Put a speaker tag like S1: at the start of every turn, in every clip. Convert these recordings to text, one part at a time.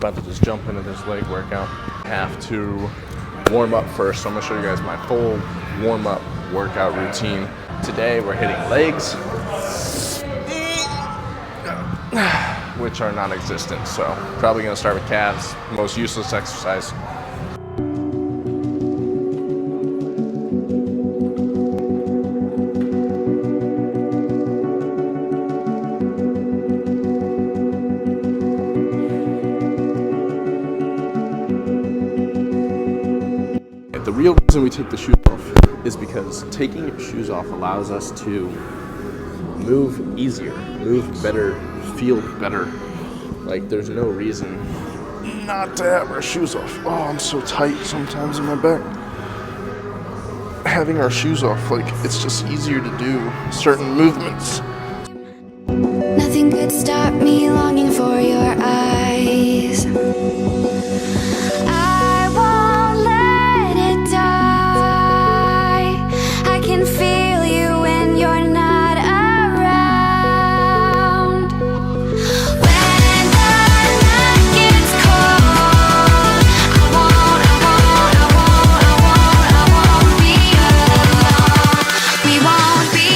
S1: about to just jump into this leg workout. I have to warm up first, so I'm gonna show you guys my full warm up workout routine. Today we're hitting legs, which are non-existent, so probably gonna start with calves, most useless exercise. The real reason we take the shoes off is because taking your shoes off allows us to move easier, move better, feel better. Like, there's no reason not to have our shoes off. Oh, I'm so tight sometimes in my back. Having our shoes off, like, it's just easier to do certain movements.
S2: Nothing could stop me longing for your eyes. I won't let it die. I can feel you when you're not around. When the night gets cold, I won't be alone. We won't be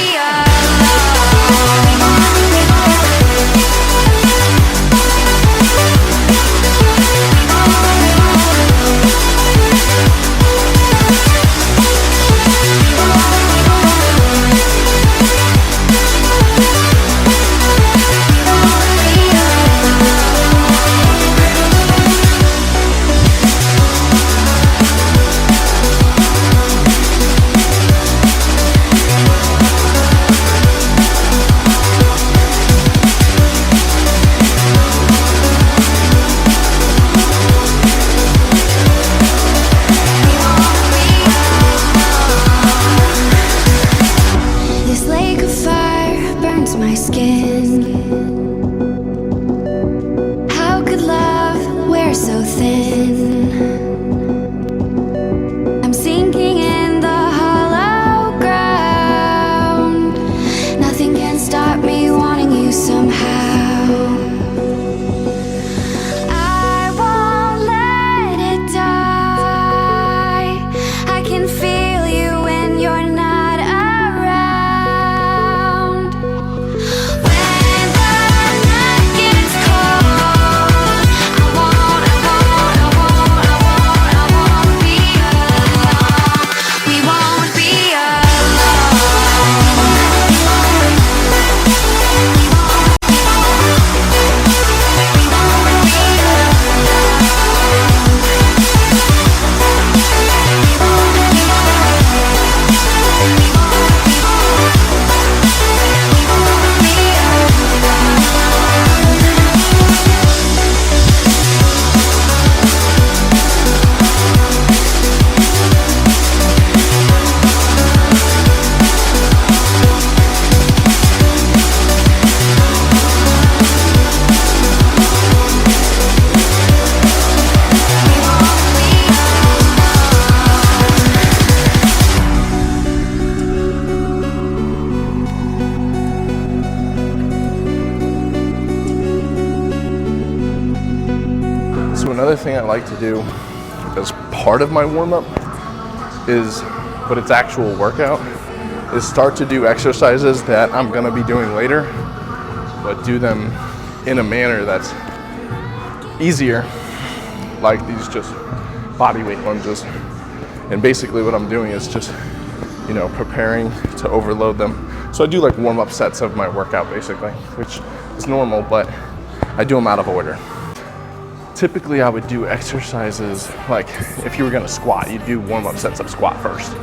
S2: my skin. How could love wear so thin? I'm sinking in the hollow ground. Nothing can stop me wanting you somehow. I won't let it die. I can feel you when you're not.
S1: So another thing I like to do as part of my warm-up is, but it's actual workout, is start to do exercises that I'm gonna be doing later, but do them in a manner that's easier, like these just body weight lunges. And basically what I'm doing is just, you know, preparing to overload them. So I do like warm-up sets of my workout basically, which is normal, but I do them out of order. Typically I would do exercises like if you were gonna squat, you'd do warm-up sets of squat first.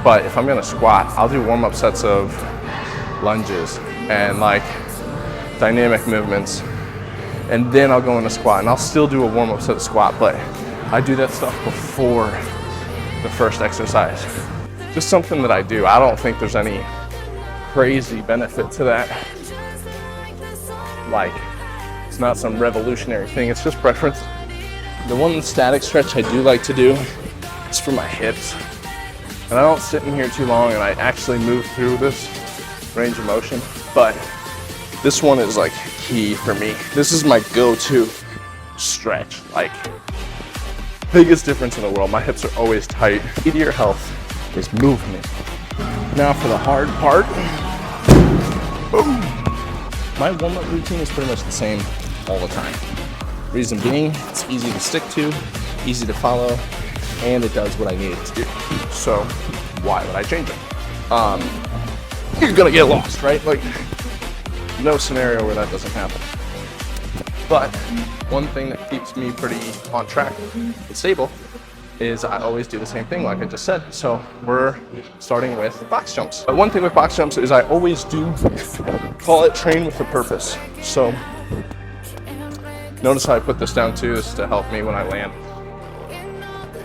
S1: But if I'm gonna squat, I'll do warm-up sets of lunges and like dynamic movements, and then I'll go into squat, and I'll still do a warm-up set of squat, but I do that stuff before the first exercise. Just something that I do. I don't think there's any crazy benefit to that. Like, it's not some revolutionary thing, it's just preference. The one static stretch I do like to do is for my hips. And I don't sit in here too long and I actually move through this range of motion, but this one is like key for me. This is my go-to stretch. Like, biggest difference in the world. My hips are always tight. Key to your health is movement. Now for the hard part. Boom. My warm-up routine is pretty much the same all the time. Reason being, it's easy to stick to, easy to follow, and it does what I need it to do. So why would I change it? You're gonna get lost, right? Like, no scenario where that doesn't happen. But one thing that keeps me pretty on track and stable is I always do the same thing, like I just said. So we're starting with box jumps. But one thing with box jumps is I always do call it train with a purpose. So notice how I put this down too, this is to help me when I land.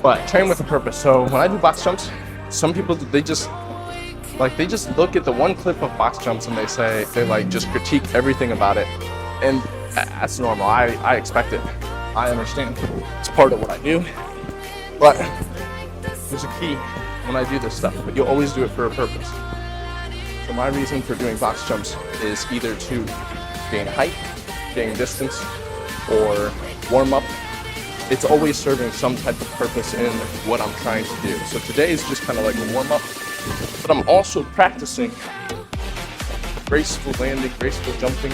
S1: But train with a purpose. So when I do box jumps, some people, they just look at the one clip of box jumps and they like just critique everything about it. And that's normal. I expect it. I understand. It's part of what I do. But there's a key when I do this stuff, but you always do it for a purpose. So my reason for doing box jumps is either to gain height, gain distance, or warm up. It's always serving some type of purpose in what I'm trying to do. So today is just kind of like a warm up, but I'm also practicing graceful landing, graceful jumping,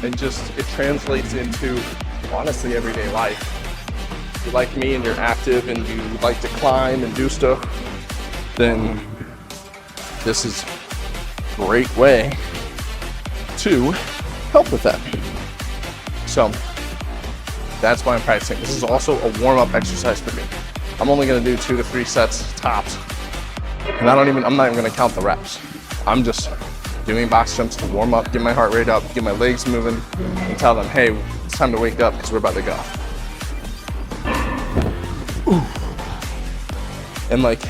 S1: and just it translates into honestly everyday life. If you're like me and you're active and you like to climb and do stuff, then this is a great way to help with that. So that's why I'm practicing. This is also a warm-up exercise for me. I'm only gonna do 2 to 3 sets tops. And I'm not even gonna count the reps. I'm just doing box jumps to warm up, get my heart rate up, get my legs moving, and tell them, hey, it's time to wake up because we're about to go. Ooh. And like,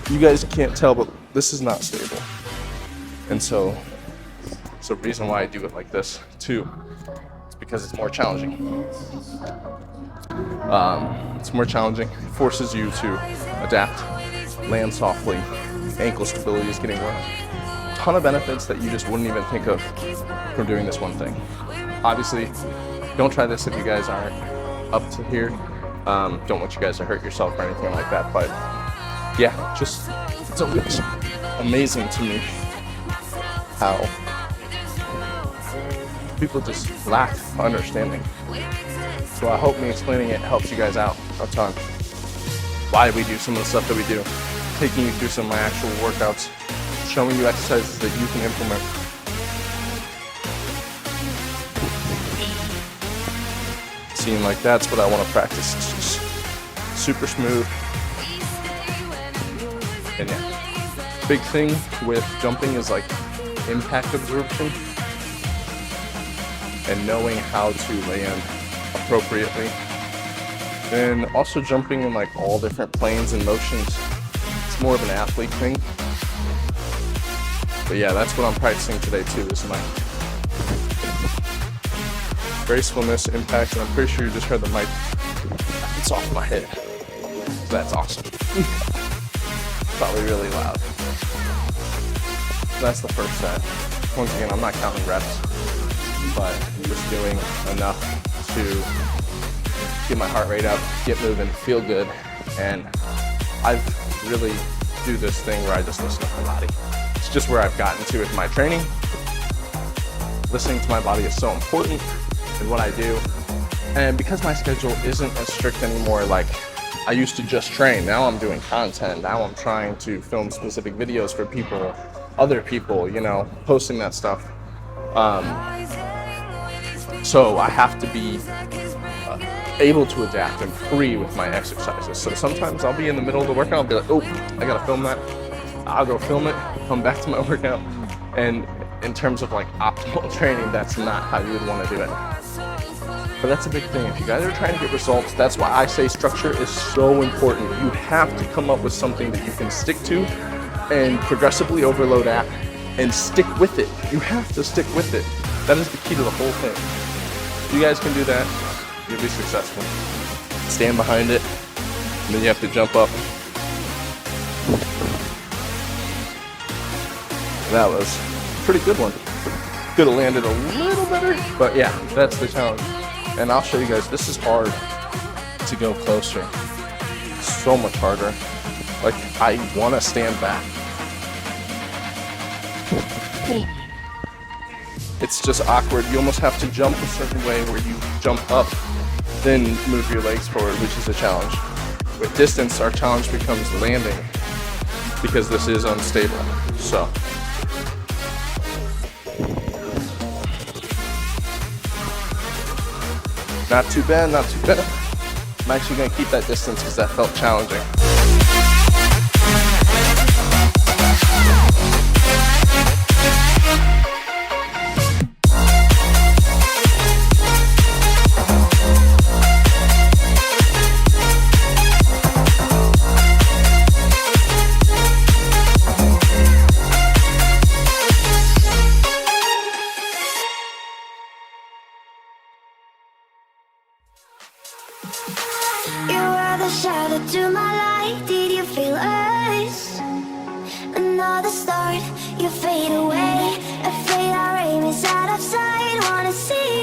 S1: you guys can't tell, but this is not stable. And so it's a reason why I do it like this too. It's because it's more challenging. It's more challenging. It forces you to adapt, land softly, ankle stability is getting worse. Ton of benefits that you just wouldn't even think of from doing this one thing. Obviously, don't try this if you guys aren't up to here. Don't want you guys to hurt yourself or anything like that, but yeah, just, it's always amazing to me how people just lack understanding. So I hope me explaining it helps you guys out a ton. Why we do some of the stuff that we do, taking you through some of my actual workouts, showing you exercises that you can implement. Seeing like that's what I want to practice. It's just super smooth. And yeah, big thing with jumping is like impact absorption and knowing how to land appropriately. And also jumping in like all different planes and motions. It's more of an athlete thing. But yeah, that's what I'm practicing today too, is my gracefulness, impact, and I'm pretty sure you just heard the mic. It's off my head. So that's awesome. Probably really loud. So that's the first set. Once again, I'm not counting reps, but just doing enough to get my heart rate up, get moving, feel good, and I really do this thing where I just listen to my body. It's just where I've gotten to with my training. Listening to my body is so important in what I do. And because my schedule isn't as strict anymore, like I used to just train, now I'm doing content. Now I'm trying to film specific videos for people, other people, you know, posting that stuff. So I have to be able to adapt and free with my exercises. So sometimes I'll be in the middle of the workout, I'll be like, oh, I gotta film that. I'll go film it, come back to my workout. And in terms of like optimal training, that's not how you would want to do it. But that's a big thing. If you guys are trying to get results, that's why I say structure is so important. You have to come up with something that you can stick to and progressively overload at and stick with it. You have to stick with it. That is the key to the whole thing. If you guys can do that, you'll be successful. Stand behind it, and then you have to jump up. That was a pretty good one. Could have landed a little better, but yeah, that's the challenge. And I'll show you guys, this is hard to go closer. So much harder. Like, I want to stand back. It's just awkward. You almost have to jump a certain way where you jump up, then move your legs forward, which is a challenge. With distance, our challenge becomes landing because this is unstable. So. Not too bad, not too bad. I'm actually gonna keep that distance because that felt challenging.
S2: You were the shadow to my light. Did you feel us? Another start, you fade away. A fade our aim is out of sight. Wanna see